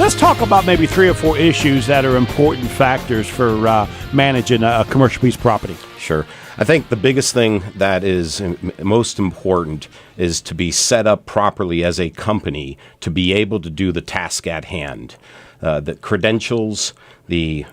Let's talk about maybe 3 or 4 issues that are important factors for managing a commercial piece of property. Sure. I think the biggest thing that is most important is to be set up properly as a company to be able to do the task at hand. The credentials, the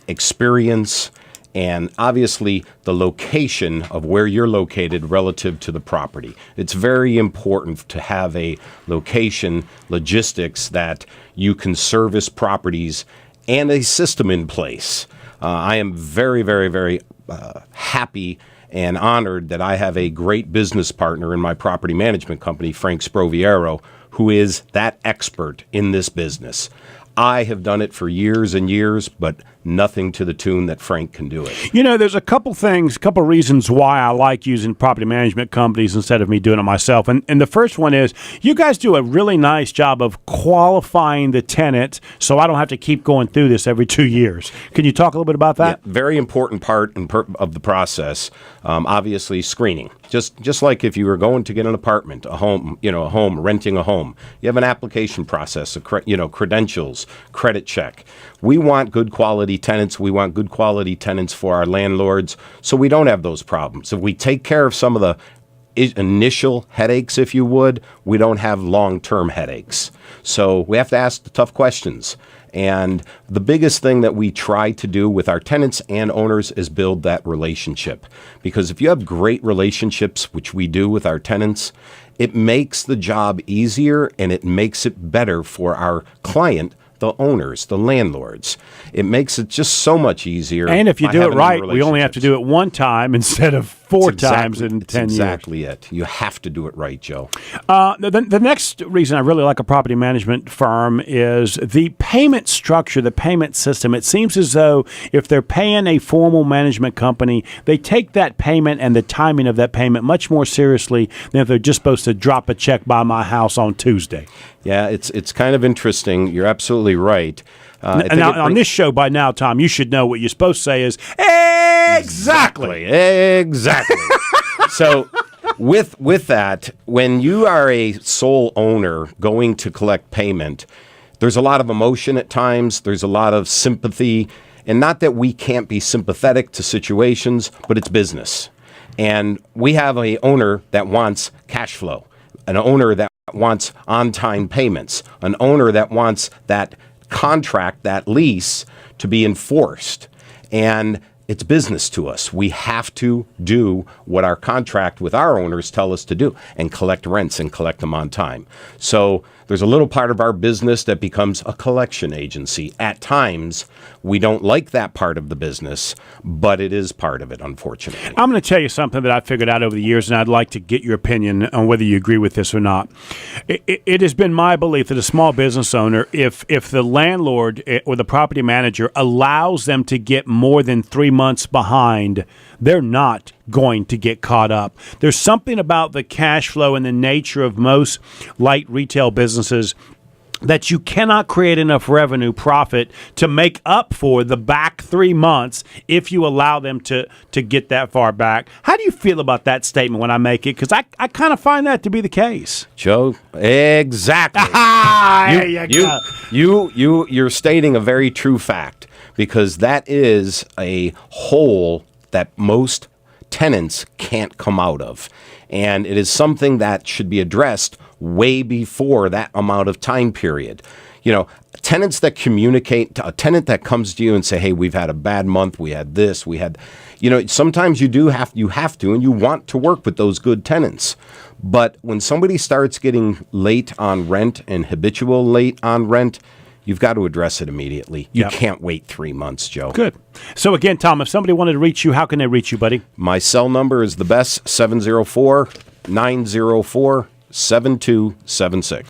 experience, and obviously the location of where you're located relative to the property. It's very important to have a location, logistics that you can service properties and a system in place. I am very, very, very happy and honored that I have a great business partner in my property management company, Frank Sproviero, who is that expert in this business. I have done it for years and years, but nothing to the tune that Frank can do it. You know, there's a couple reasons why I like using property management companies instead of me doing it myself. And the first one is you guys do a really nice job of qualifying the tenant, so I don't have to keep going through this every 2 years. Can you talk a little bit about that? Yeah, very important part of the process. Obviously, screening. Just like if you were going to get an apartment, a home, renting a home, you have an application process, credentials, credit check. We want good quality tenants. We want good quality tenants for our landlords, so we don't have those problems. If we take care of some of the initial headaches, if you would, we don't have long-term headaches. So we have to ask the tough questions. And the biggest thing that we try to do with our tenants and owners is build that relationship. Because if you have great relationships, which we do with our tenants, it makes the job easier and it makes it better for our client, the owners, the landlords. It makes it just so much easier. And if you do it right, we only have to do it one time instead of 4 times in 10 years. That's exactly it. You have to do it right, Joe. The next reason I really like a property management firm is the payment structure, the payment system. It seems as though if they're paying a formal management company, they take that payment and the timing of that payment much more seriously than if they're just supposed to drop a check by my house on Tuesday. Yeah, it's kind of interesting. You're absolutely right. On this show by now, Tom, you should know what you're supposed to say is exactly. So with that, when you are a sole owner going to collect payment, there's a lot of emotion at times. There's a lot of sympathy. And not that we can't be sympathetic to situations, but it's business. And we have an owner that wants cash flow, an owner that wants on-time payments, an owner that wants that contract, that lease, to be enforced. And it's business to us. We have to do what our contract with our owners tell us to do and collect rents and collect them on time. So there's a little part of our business that becomes a collection agency. At times, we don't like that part of the business, but it is part of it, unfortunately. I'm going to tell you something that I figured out over the years, and I'd like to get your opinion on whether you agree with this or not. It has been my belief that a small business owner, if the landlord or the property manager allows them to get more than 3 months behind, they're not going to get caught up. There's something about the cash flow and the nature of most light retail businesses that you cannot create enough revenue profit to make up for the back 3 months if you allow them to get that far back. How do you feel about that statement when I make it? Because I kind of find that to be the case. Joe, exactly. You're stating a very true fact, because that is a hole that most tenants can't come out of. And it is something that should be addressed way before that amount of time period. Tenants that communicate, a tenant that comes to you and say, hey, we've had a bad month, we had this, sometimes you have to, and you want to work with those good tenants. But when somebody starts getting late on rent and habitual late on rent, you've got to address it immediately. You can't wait 3 months, Joe. Good. So again, Tom, if somebody wanted to reach you, how can they reach you, buddy? My cell number is the best, 704-904-7276.